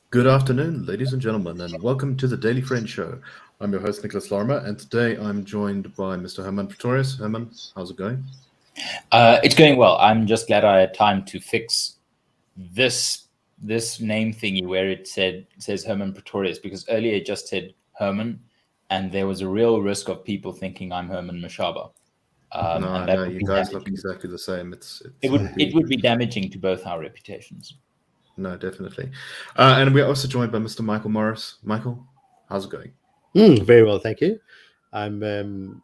Good afternoon, ladies and gentlemen, and welcome to the Daily Friend Show. I'm your host, Nicholas Lorimer, and today I'm joined by Mr. Hermann Pretorius. Hermann, how's it going? It's going well. I'm just glad I had time to fix this name thingy where it says Hermann Pretorius, because earlier it just said Hermann, and there was a real risk of people thinking I'm Hermann Mashaba. No, you guys look exactly the same. It would be damaging to both our reputations. No, definitely. And we're also joined by Mr. Michael Morris. Michael, how's it going? Very well, thank you. I'm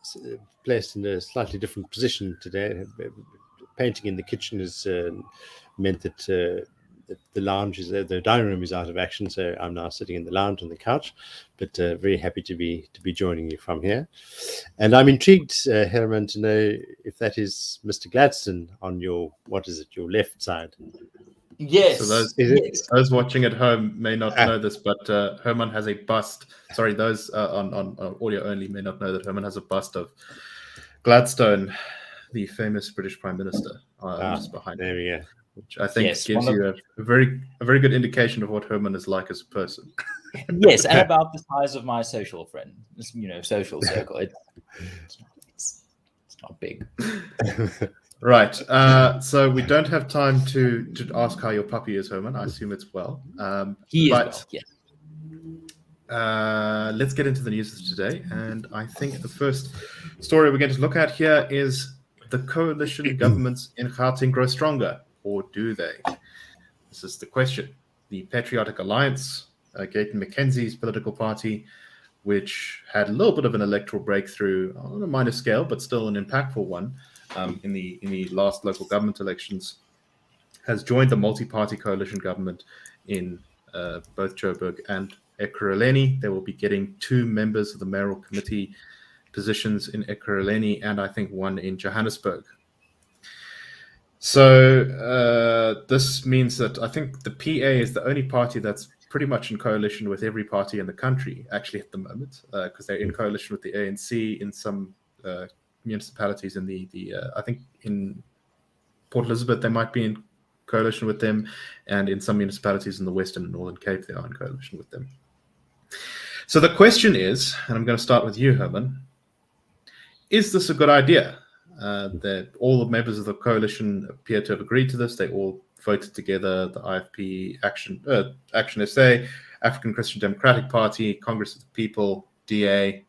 placed in a slightly different position today. Painting in the kitchen has meant that the lounge the dining room is out of action, so I'm now sitting in the lounge on the couch. But very happy to be joining you from here. And I'm intrigued, Hermann, to know if that is Mr. Gladstone on your your left side. Yes. So those watching at home may not know this, but Hermann has a bust. Sorry, those on audio only may not know that Hermann has a bust of Gladstone, the famous British Prime Minister, just behind there him. we go. Which I think gives you a very good indication of what Hermann is like as a person. Yes, and about the size of my social friend, social circle. It's not big. Right. So we don't have time to ask how your puppy is, Hermann. I assume it's well. He is well, yes. Let's get into the news today. And I think the first story we're going to look at here is the coalition governments in Gauteng grow stronger, or do they? This is the question. The Patriotic Alliance, Gayton McKenzie's political party, which had a little bit of an electoral breakthrough on a minor scale, but still an impactful one, in the last local government elections, has joined the multi-party coalition government in both Joburg and Ekurhuleni. They will be getting 2 members of the mayoral committee positions in Ekurhuleni, and I think 1 in Johannesburg. So this means that I think the PA is the only party that's pretty much in coalition with every party in the country, actually, at the moment, because they're in coalition with the ANC in some municipalities in the I think in Port Elizabeth they might be in coalition with them, and in some municipalities in the Western and Northern Cape they are in coalition with them. So the question is, and I'm going to start with you, Hermann, is this a good idea? That all the members of the coalition appear to have agreed to this. They all voted together, the IFP, Action SA, African Christian Democratic Party, Congress of the People, DA.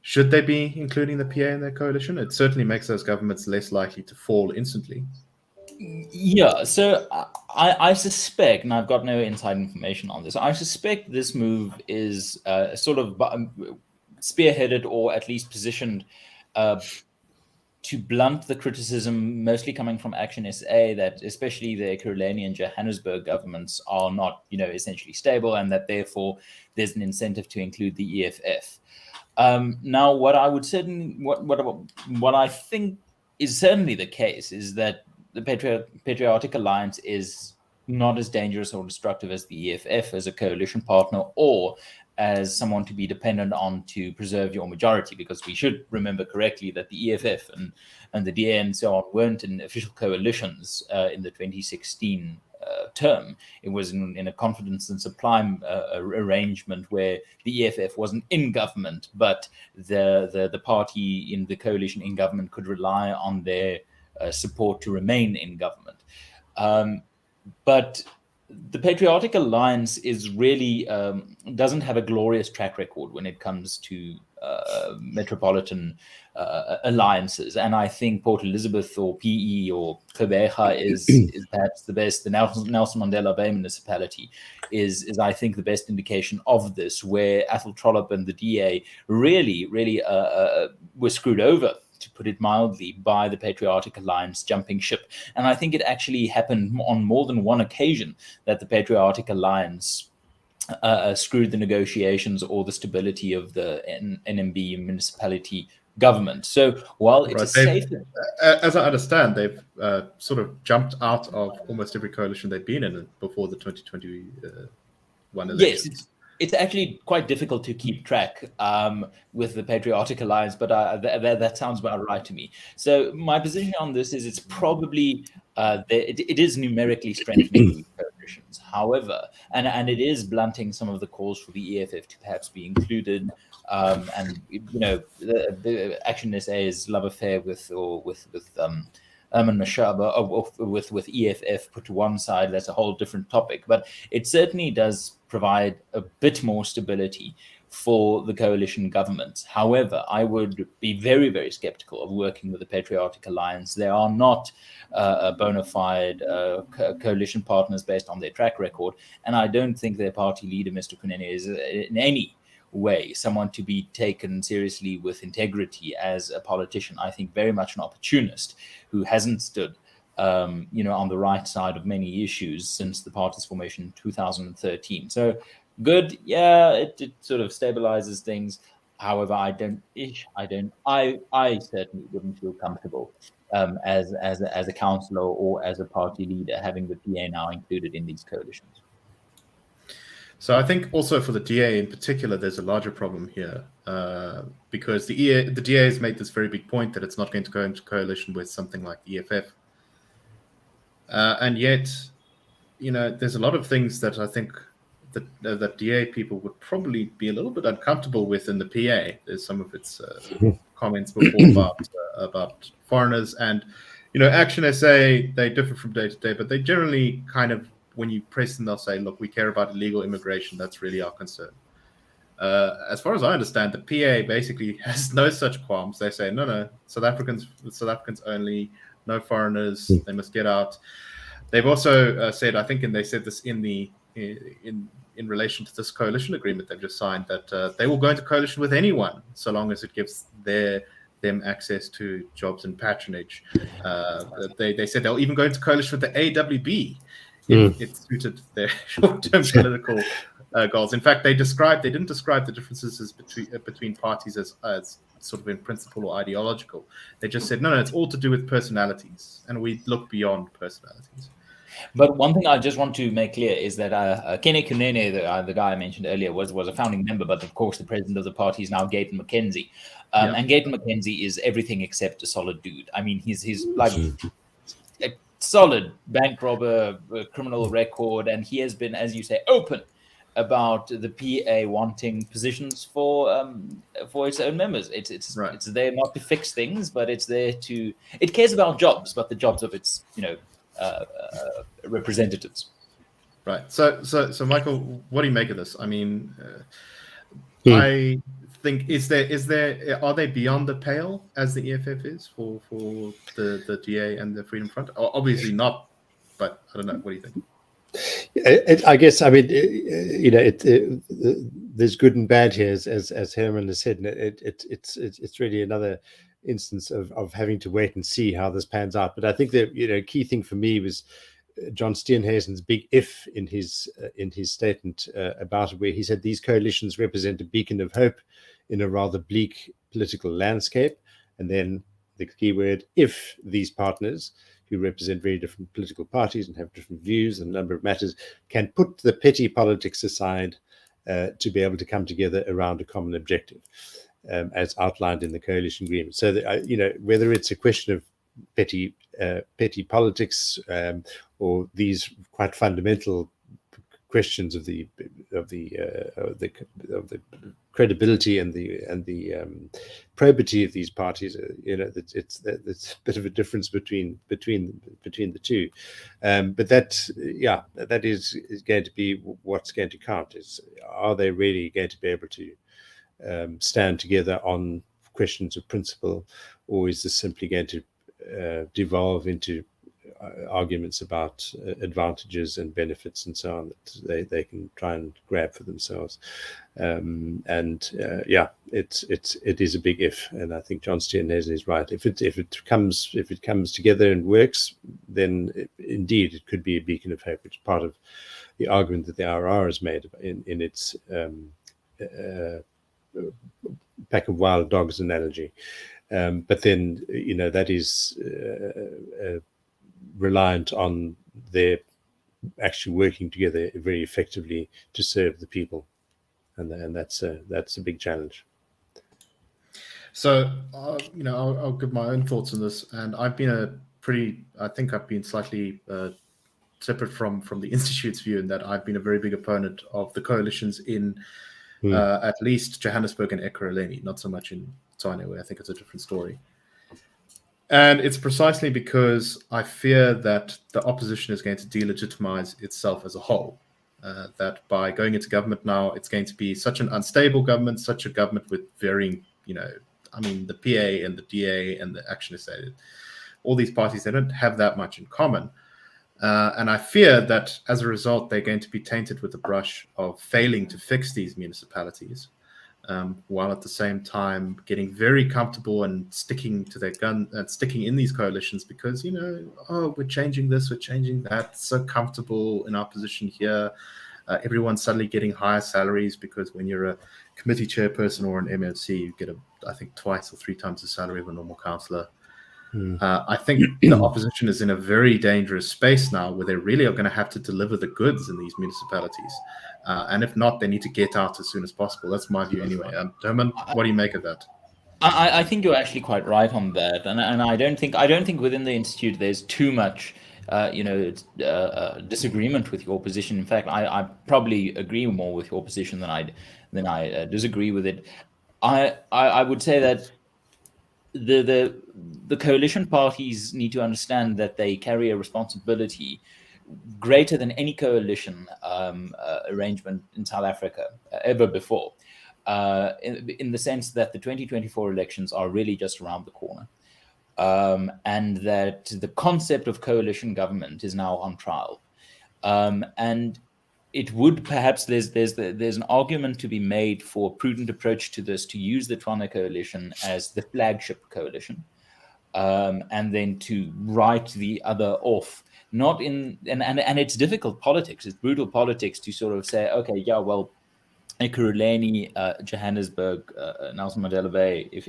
Should they be including the PA in their coalition? It certainly makes those governments less likely to fall instantly. Yeah, so I suspect, and I've got no inside information on this, I suspect this move is sort of spearheaded, or at least positioned to blunt the criticism, mostly coming from Action SA, that especially the Ekurhuleni and Johannesburg governments are not, essentially stable, and that therefore there's an incentive to include the EFF. Now, what I would what I think is certainly the case is that the Patriotic Alliance is not as dangerous or destructive as the EFF as a coalition partner, or as someone to be dependent on to preserve your majority, because we should remember correctly that the EFF and the DA and so on weren't in official coalitions in the 2016 term. It was in a confidence and supply arrangement where the EFF wasn't in government, but the party in the coalition in government could rely on their support to remain in government. But the Patriotic Alliance is really doesn't have a glorious track record when it comes to metropolitan alliances, and I think Port Elizabeth or PE or Gqeberha is perhaps the best. The Nelson Mandela Bay municipality is I think the best indication of this, where Athol Trollip and the DA really were screwed over, to put it mildly, by the Patriotic Alliance jumping ship. And I think it actually happened on more than one occasion that the Patriotic Alliance screwed the negotiations or the stability of the NMB municipality government. So while it's safe, as I understand, they've sort of jumped out of almost every coalition they've been in before the 2021 elections. Yes, It's actually quite difficult to keep track with the Patriotic Alliance, but that sounds about right to me. So my position on this is it's probably it is numerically strengthening these coalitions. However, and it is blunting some of the calls for the EFF to perhaps be included. And the Action SA's love affair with Hermann Mashaba, with EFF put to one side, that's a whole different topic. But it certainly does provide a bit more stability for the coalition government. However, I would be very, very skeptical of working with the Patriotic Alliance. They are not bona fide coalition partners based on their track record. And I don't think their party leader, Mr. Kunene, is in any way someone to be taken seriously with integrity as a politician. I think very much an opportunist who hasn't stood on the right side of many issues since the party's formation in 2013. So good, yeah, it sort of stabilizes things. However, I certainly wouldn't feel comfortable as a councillor or as a party leader having the PA now included in these coalitions. So I think also for the DA in particular, there's a larger problem here because the DA has made this very big point that it's not going to go into coalition with something like the EFF. And yet, there's a lot of things that I think that DA people would probably be a little bit uncomfortable with in the PA. There's some of its comments before about foreigners and, Action SA, they differ from day to day, but they generally kind of, when you press them, they'll say, look, we care about illegal immigration. That's really our concern. As far as I understand, the PA basically has no such qualms. They say, no, South Africans only, no foreigners, they must get out. They've also said, I think, and they said this in relation to this coalition agreement they've just signed, that they will go into coalition with anyone so long as it gives them access to jobs and patronage. They said they'll even go into coalition with the AWB if it suited their short-term political goals. In fact, they didn't describe the differences between parties as sort of in principle or ideological. They just said, no, it's all to do with personalities, and we look beyond personalities. But one thing I just want to make clear is that Kene Kunene, the guy I mentioned earlier, was a founding member, but of course the president of the party is now Gayton McKenzie. And Gayton McKenzie is everything except a solid dude. I mean, he's like a solid bank robber, criminal record, and he has been, as you say, open about the PA wanting positions for its own members. It's there not to fix things, but it's there to. It cares about jobs, but the jobs of its representatives. Right. So Michael, what do you make of this? I mean, I think are they beyond the pale as the EFF is for the DA and the Freedom Front? Obviously not, but I don't know. What do you think? I guess, I mean, there's good and bad here, as Hermann has said. It's really another instance of having to wait and see how this pans out. But I think the key thing for me was John Steenhuisen's big if in his statement about it, where he said these coalitions represent a beacon of hope in a rather bleak political landscape. And then the key word, if these partners, who represent very different political parties and have different views on a number of matters, can put the petty politics aside to be able to come together around a common objective, as outlined in the coalition agreement. So that, whether it's a question of petty politics or these quite fundamental questions of the credibility and the probity of these parties, it's a bit of a difference between the two, but that is going to be what's going to count. Is, are they really going to be able to stand together on questions of principle, or is this simply going to devolve into arguments about advantages and benefits and so on that they can try and grab for themselves? It is a big if, and I think John Steenhuisen is right. If it comes together and works, then indeed it could be a beacon of hope. It's part of the argument that the RR has made in its pack of wild dogs analogy. But then that is reliant on their actually working together very effectively to serve the people. and that's a big challenge. So, I'll give my own thoughts on this, and I think I've been slightly separate from the Institute's view in that I've been a very big opponent of the coalitions in at least Johannesburg and Ekurhuleni, not so much in Tshwane, where I think it's a different story. And it's precisely because I fear that the opposition is going to delegitimize itself as a whole. That by going into government now, it's going to be such an unstable government, such a government with varying, the PA and the DA and the Actionist Aid, all these parties, they don't have that much in common. And I fear that as a result, they're going to be tainted with the brush of failing to fix these municipalities, while at the same time getting very comfortable and sticking to their gun and sticking in these coalitions because, we're changing this, we're changing that, so comfortable in our position here. Everyone's suddenly getting higher salaries because when you're a committee chairperson or an MLC, you get, I think, twice or three times the salary of a normal councillor. I think the opposition is in a very dangerous space now where they really are going to have to deliver the goods in these municipalities. And if not, they need to get out as soon as possible. That's my view anyway. Hermann, what do you make of that? I think you're actually quite right on that. And I don't think within the Institute there's too much disagreement with your position. In fact, I probably agree more with your position than I disagree with it. I would say that the coalition parties need to understand that they carry a responsibility greater than any coalition arrangement in South Africa ever before, in the sense that the 2024 elections are really just around the corner, and that the concept of coalition government is now on trial, and it would perhaps there's an argument to be made for a prudent approach to this, to use the Tshwane coalition as the flagship coalition, and then to write the other off. Not in and it's difficult politics. It's brutal politics to sort of say, okay, yeah, well, Ekurhuleni, Johannesburg, Nelson Mandela Bay. If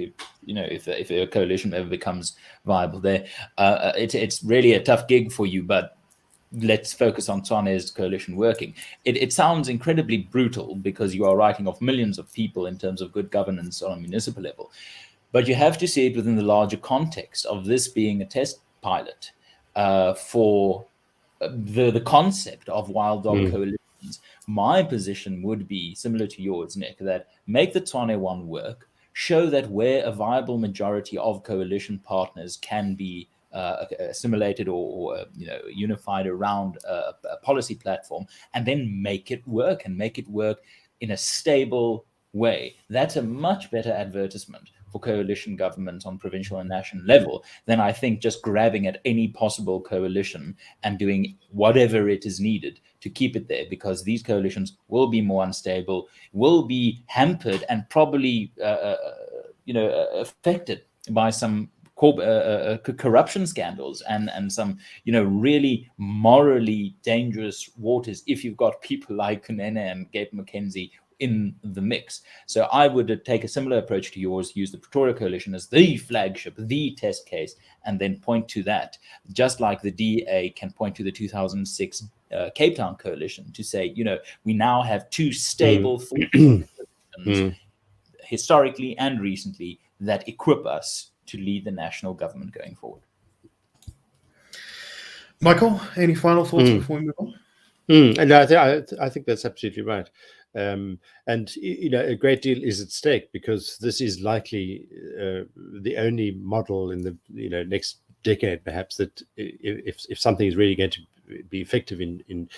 a coalition ever becomes viable there, it's really a tough gig for you, but let's focus on Tshwane's coalition working. It sounds incredibly brutal because you are writing off millions of people in terms of good governance on a municipal level. But you have to see it within the larger context of this being a test pilot for the concept of wild dog coalitions. My position would be similar to yours, Nick, that make the Tshwane one work, show that where a viable majority of coalition partners can be assimilated or unified around a policy platform, and then make it work in a stable way. That's a much better advertisement for coalition government on provincial and national level than I think just grabbing at any possible coalition and doing whatever it is needed to keep it there, because these coalitions will be more unstable, will be hampered, and probably affected by some corruption scandals and some really morally dangerous waters if you've got people like Kunene and Gabe McKenzie in the mix. So I would take a similar approach to yours, use the Pretorius coalition as the flagship, the test case, and then point to that, just like the DA can point to the 2006 Cape Town coalition to say, we now have two stable historically and recently that equip us to lead the national government going forward. Michael, any final thoughts before we move on? And I think that's absolutely right. And a great deal is at stake because this is likely the only model in the next decade, perhaps, that if something is really going to be effective in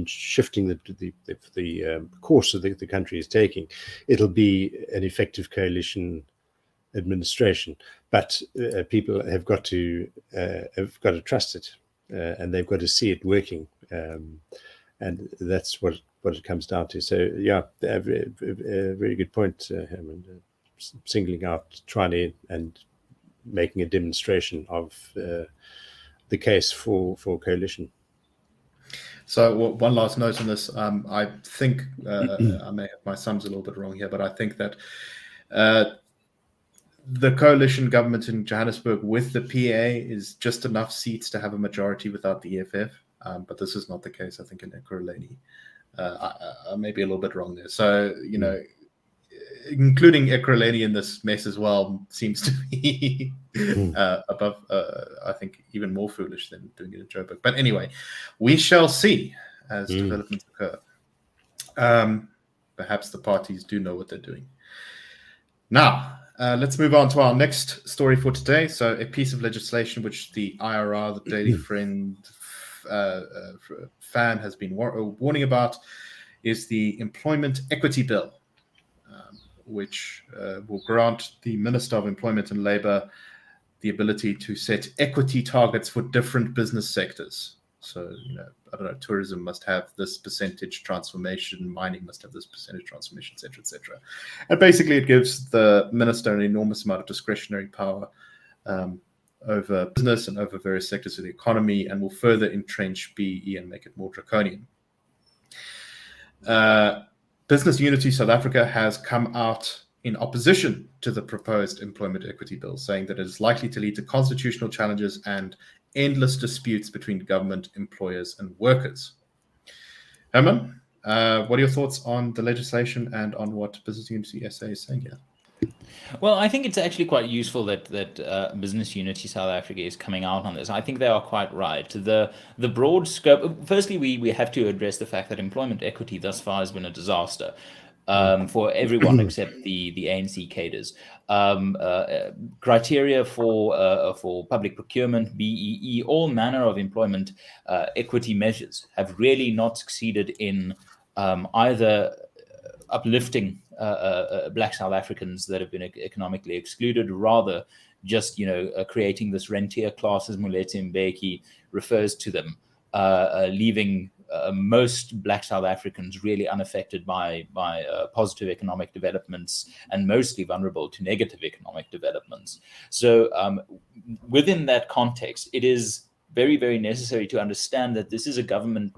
shifting the course of the country is taking, it'll be an effective coalition administration. But people have got to trust it, and they've got to see it working, and that's what it comes down to. So yeah, a very good point, Hermann. Singling out Tshwane and making a demonstration of the case for coalition. So one last note on this. I think I may have my sums a little bit wrong here, but I think that the coalition government in Johannesburg with the PA is just enough seats to have a majority without the EFF. But this is not the case, I think, in Ekurhuleni. I may be a little bit wrong there. So, including Ekurhuleni in this mess as well seems to be above, I think, even more foolish than doing it in Joburg. But anyway, we shall see as developments occur. Perhaps the parties do know what they're doing. Now, let's move on to our next story for today. So, a piece of legislation which the IRR, the Daily Friend fan, has been warning about is the Employment Equity Bill, which will grant the Minister of Employment and Labour the ability to set equity targets for different business sectors. So, I don't know, tourism must have this percentage transformation, mining must have this percentage transformation, etc., etc. And basically, it gives the minister an enormous amount of discretionary power over business and over various sectors of the economy, and will further entrench BEE and make it more draconian. Business Unity South Africa has come out in opposition to the proposed Employment Equity Bill, saying that it is likely to lead to constitutional challenges and endless disputes between government, employers, and workers. Hermann, what are your thoughts on the legislation and on what Business Unity SA is saying here? Well, I think it's actually quite useful that Business Unity South Africa is coming out on this. I think they are quite right. The broad scope. Firstly, we have to address the fact that employment equity thus far has been a disaster for everyone except the ANC cadres. Criteria for public procurement, BEE, all manner of employment equity measures have really not succeeded in either uplifting Black South Africans that have been economically excluded, rather just creating this rentier class, as Molethi Mbeki refers to them, leaving most Black South Africans really unaffected by positive economic developments and mostly vulnerable to negative economic developments. So within that context, it is very, very necessary to understand that this is a government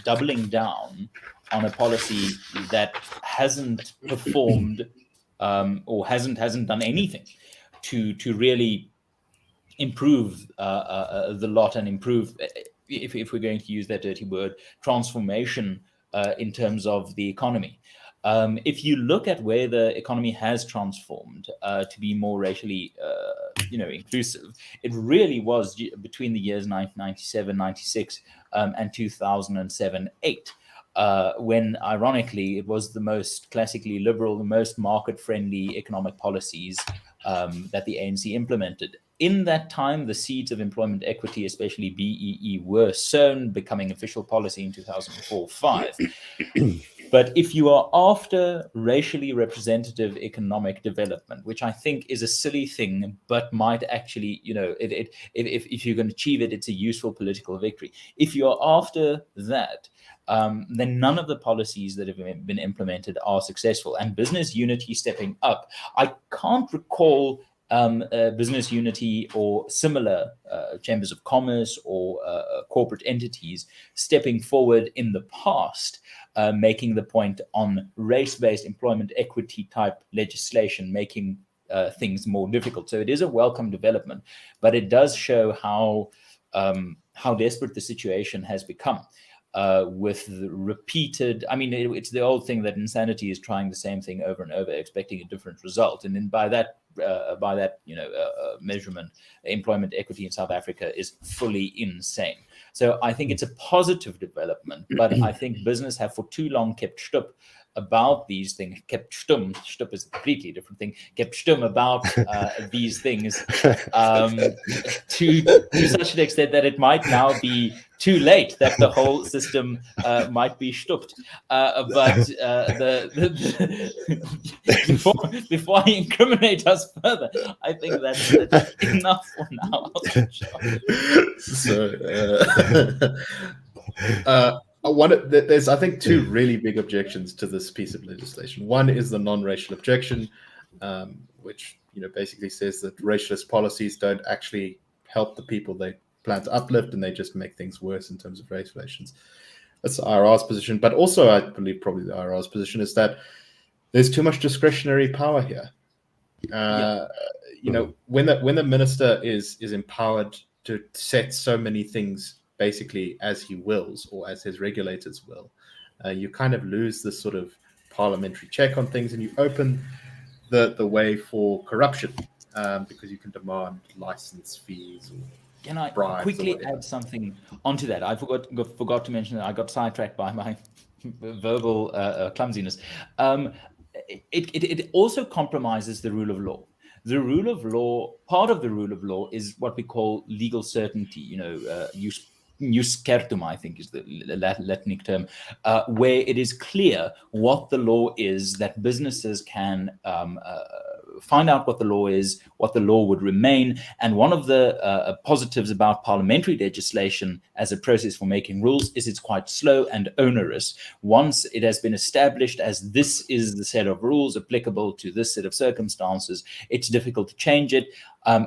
doubling down on a policy that hasn't performed or hasn't done anything to really improve the lot and improve, if we're going to use that dirty word, transformation in terms of the economy. If you look at where the economy has transformed to be more racially inclusive, it really was between the years 1997, 96 and 2007-8. When ironically it was the most classically liberal, the most market-friendly economic policies that the ANC implemented. In that time, the seeds of employment equity, especially BEE, were sown, becoming official policy in 2004-5. But if you are after racially representative economic development, which I think is a silly thing, but might actually, if you can achieve it, it's a useful political victory. If you are after that, then none of the policies that have been implemented are successful. And Business Unity stepping up, I can't recall Business Unity or similar chambers of commerce or corporate entities stepping forward in the past, making the point on race-based employment equity type legislation, making things more difficult. So it is a welcome development, but it does show how desperate the situation has become. With the repeated, it's the old thing that insanity is trying the same thing over and over, expecting a different result. And then by that measurement, employment equity in South Africa is fully insane. So I think it's a positive development, but I think business have for too long kept shtup about these things, kept stum. Shtup is a completely different thing. Kept stum about these things to such an extent that it might now be too late, that the whole system might be shtupped. But before I incriminate us further, I think that's enough for now. There's, I think, two really big objections to this piece of legislation. One is the non-racial objection, which basically says that racialist policies don't actually help the people they plan to uplift, and they just make things worse in terms of race relations. That's the IRR's position. But also, I believe probably the IRR's position is that there's too much discretionary power here. When the minister is empowered to set so many things basically as he wills or as his regulators will, you kind of lose this sort of parliamentary check on things, and you open the way for corruption, because you can demand license fees or Can I bribes quickly or whatever. add something onto that? I forgot to mention that I got sidetracked by my verbal clumsiness. It also compromises the rule of law. The rule of law, part of the rule of law, is what we call legal certainty. Jus certum, I think, is the Latinic term, where it is clear what the law is, that businesses can find out what the law is, what the law would remain. And one of the positives about parliamentary legislation as a process for making rules is it's quite slow and onerous. Once it has been established as this is the set of rules applicable to this set of circumstances, it's difficult to change it,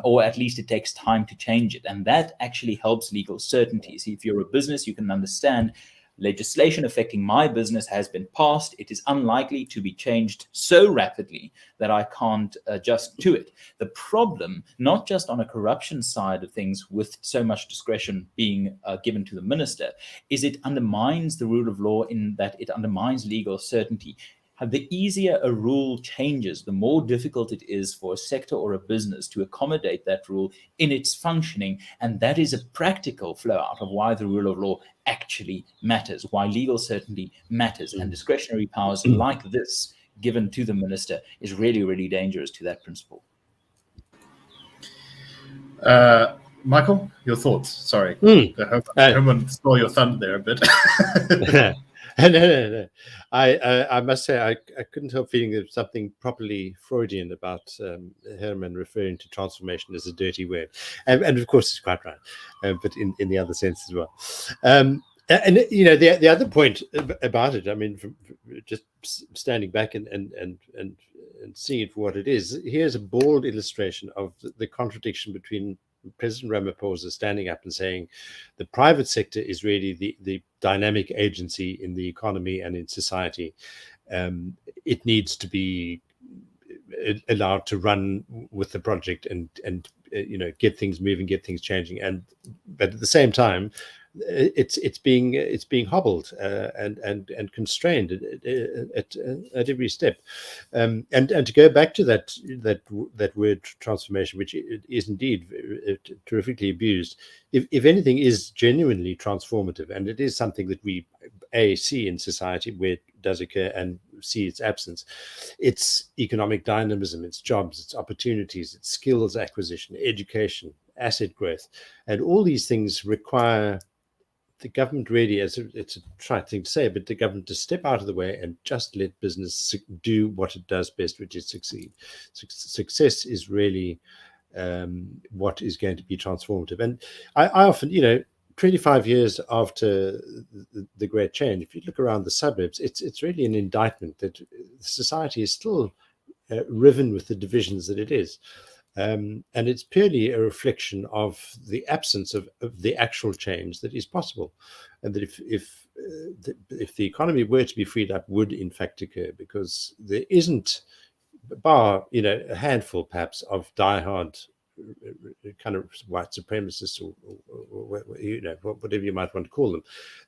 or at least it takes time to change it. And that actually helps legal certainty. See, if you're a business, you can understand legislation affecting my business has been passed. It is unlikely to be changed so rapidly that I can't adjust to it. The problem, not just on a corruption side of things with so much discretion being given to the minister, is it undermines the rule of law in that it undermines legal certainty. The easier a rule changes, the more difficult it is for a sector or a business to accommodate that rule in its functioning. And that is a practical flow out of why the rule of law actually matters, why legal certainty matters. And discretionary powers like this given to the minister is really, really dangerous to that principle. Michael, your thoughts? Sorry, Hermann stole your thunder there a bit. No. I must say I couldn't help feeling there's something properly Freudian about Hermann referring to transformation as a dirty word, and of course it's quite right, but in the other sense as well. And the other point about it, I mean, from just standing back and seeing it for what it is, here's a bold illustration of the contradiction between President Ramaphosa standing up and saying the private sector is really the dynamic agency in the economy and in society. It needs to be allowed to run with the project and get things moving, get things changing, but at the same time, it's being hobbled and constrained at every step, and to go back to that word transformation, which is indeed terrifically abused, if anything is genuinely transformative, and it is something that we see in society where it does occur and see its absence, it's economic dynamism, it's jobs, it's opportunities, it's skills acquisition, education, asset growth, and all these things require the government really, it's a trite thing to say, but the government to step out of the way and just let business do what it does best, which is succeed. Success is really what is going to be transformative. And I often, 25 years after the Great Change, if you look around the suburbs, it's really an indictment that society is still riven with the divisions that it is. And it's purely a reflection of the absence of the actual change that is possible, and that if the economy were to be freed up, would in fact occur, because there isn't, bar a handful perhaps of diehard kind of white supremacists or whatever you might want to call them.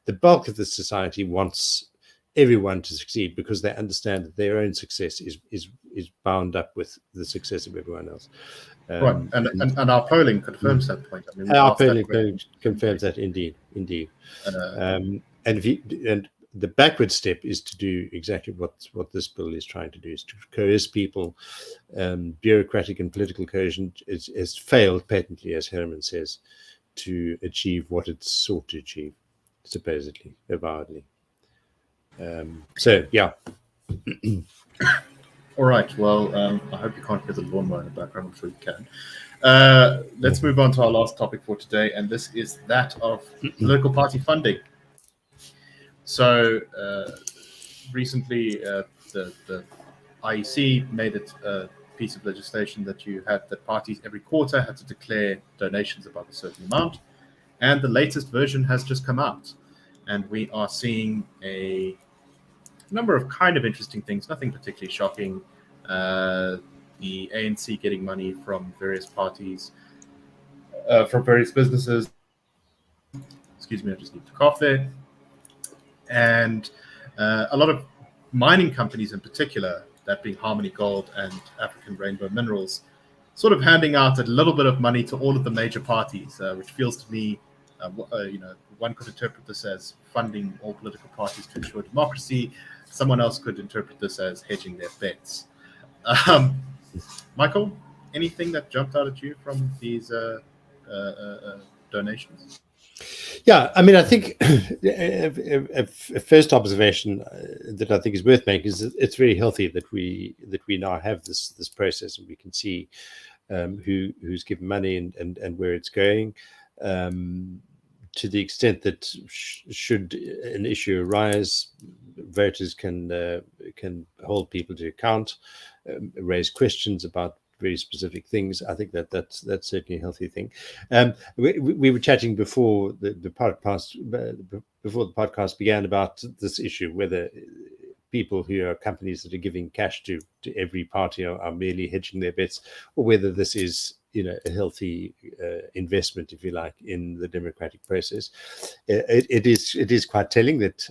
The bulk of the society wants everyone to succeed because they understand that their own success is bound up with the success of everyone else. Right, and our polling confirms that point. I mean, our polling confirms that indeed. And the backward step is to do exactly what this bill is trying to do, is to coerce people. Bureaucratic and political coercion has failed patently, as Hermann says, to achieve what it's sought to achieve, supposedly, avowedly. All right. Well, I hope you can't hear the lawnmower in the background. I'm sure you can. Let's move on to our last topic for today, and this is that of political party funding. So recently, the IEC made it a piece of legislation that parties every quarter had to declare donations above a certain amount, and the latest version has just come out, and we are seeing a number of kind of interesting things, nothing particularly shocking. The ANC getting money from various parties, from various businesses. Excuse me, I just need to cough there. And a lot of mining companies in particular, that being Harmony Gold and African Rainbow Minerals, sort of handing out a little bit of money to all of the major parties, which feels to me, one could interpret this as funding all political parties to ensure democracy. Someone else could interpret this as hedging their bets. Michael, anything that jumped out at you from these donations? Yeah, I mean, I think a first observation that I think is worth making is that it's very healthy that we now have this process, and we can see who's given money and where it's going. To the extent that should an issue arise, voters can hold people to account, raise questions about very specific things. I think that's certainly a healthy thing. We were chatting before the podcast began about this issue, whether people who are companies that are giving cash to every party are merely hedging their bets, or whether this is a healthy investment, if you like, in the democratic process. It is quite telling that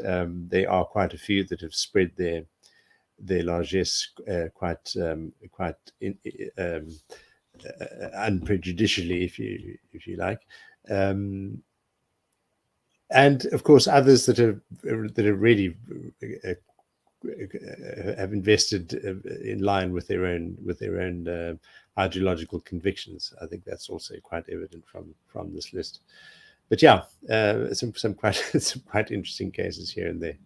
there are quite a few that have spread their largesse quite unprejudicially, if you like, and of course others that are really have invested in line with their own ideological convictions. I think that's also quite evident from this list. But yeah, some quite interesting cases here and there.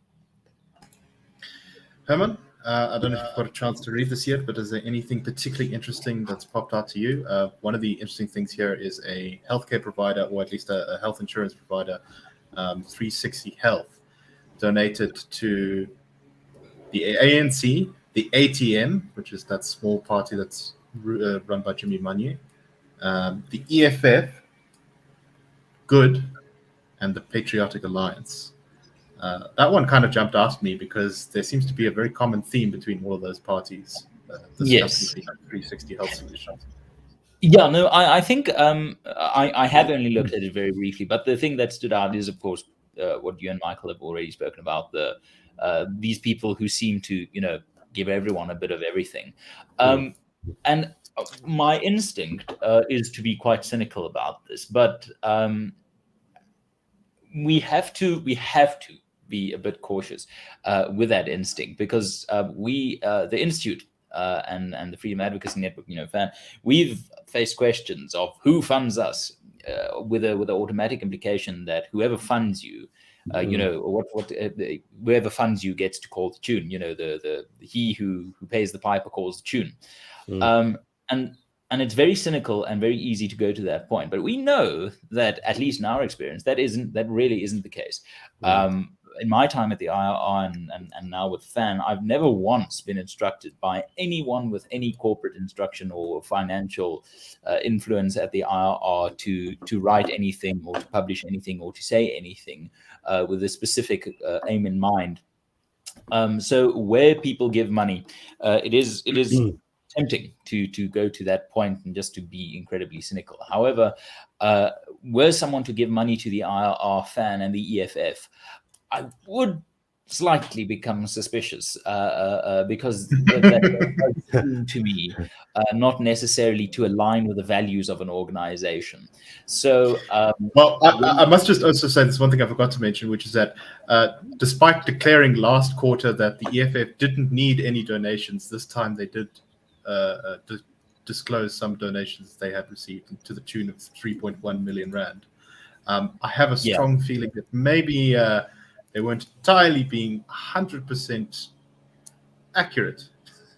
Herman, I don't know if you've got a chance to read this yet, but is there anything particularly interesting that's popped out to you? One of the interesting things here is a healthcare provider, or at least a health insurance provider, 360 Health, donated to the ANC, the ATM, which is that small party that's run by Jimmy Manye, the EFF, Good, and the Patriotic Alliance. That one kind of jumped out at me because there seems to be a very common theme between all of those parties. Yes. 360 Health Solutions. Yeah, no, I think I have only looked at it very briefly, but the thing that stood out is, of course, what you and Michael have already spoken about, these people who seem to, give everyone a bit of everything. And my instinct is to be quite cynical about this, but we have to be a bit cautious with that instinct, because the Institute and the Freedom Advocacy Network, FAN, we've faced questions of who funds us, with the automatic implication that whoever funds you, whoever funds you gets to call the tune. He who pays the piper calls the tune. And it's very cynical and very easy to go to that point. But we know that, at least in our experience, that really isn't the case. In my time at the IRR and now with FAN, I've never once been instructed by anyone with any corporate instruction or financial influence at the IRR to write anything or to publish anything or to say anything with a specific aim in mind. So where people give money, it is tempting to go to that point and just to be incredibly cynical. However, were someone to give money to the IRR, FAN, and the EFF, I would slightly become suspicious because that seems to me not necessarily to align with the values of an organization. So, well, I must just also say this one thing I forgot to mention, which is that despite declaring last quarter that the EFF didn't need any donations, this time they did disclose some donations they had received to the tune of 3.1 million rand. I have a strong feeling that maybe they weren't entirely being 100% accurate.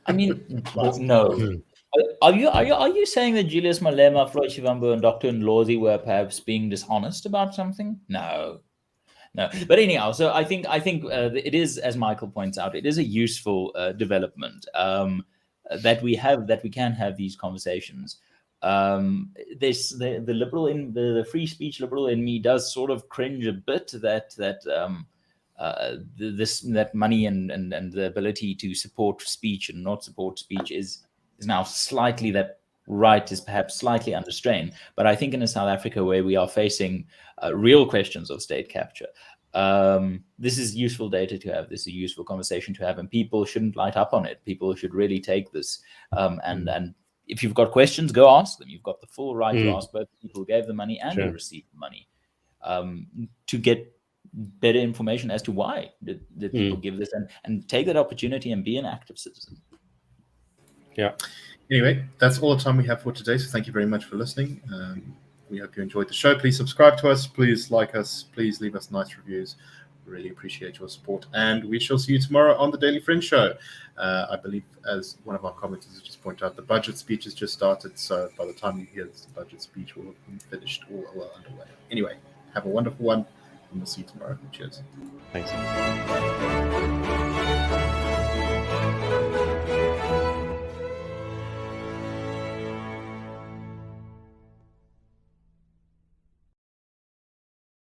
I mean, no. Are you saying that Julius Malema, Floyd Shivambu, and Dr. Nlozi were perhaps being dishonest about something? No. But anyhow, so I think it is, as Michael points out, it is a useful development that we can have these conversations. There's the liberal in the free speech liberal in me does sort of cringe a bit that money and the ability to support speech and not support speech is now slightly, that right is perhaps slightly under strain. But I think in a South Africa where we are facing real questions of state capture, this is useful data to have. This is a useful conversation to have, and people shouldn't light up on it. People should really take this. And if you've got questions, go ask them. You've got the full right to ask both people who gave the money and who received the money, to get better information as to why did people give this, and take that opportunity and be an active citizen. Yeah. Anyway, that's all the time we have for today. So thank you very much for listening. We hope you enjoyed the show. Please subscribe to us. Please like us. Please leave us nice reviews. We really appreciate your support. And we shall see you tomorrow on the Daily Fringe Show. I believe, as one of our commenters has just pointed out, the budget speech has just started. So by the time you hear this, the budget speech will have been finished or well underway. Anyway, have a wonderful one. And we'll see you tomorrow. Cheers. Thanks.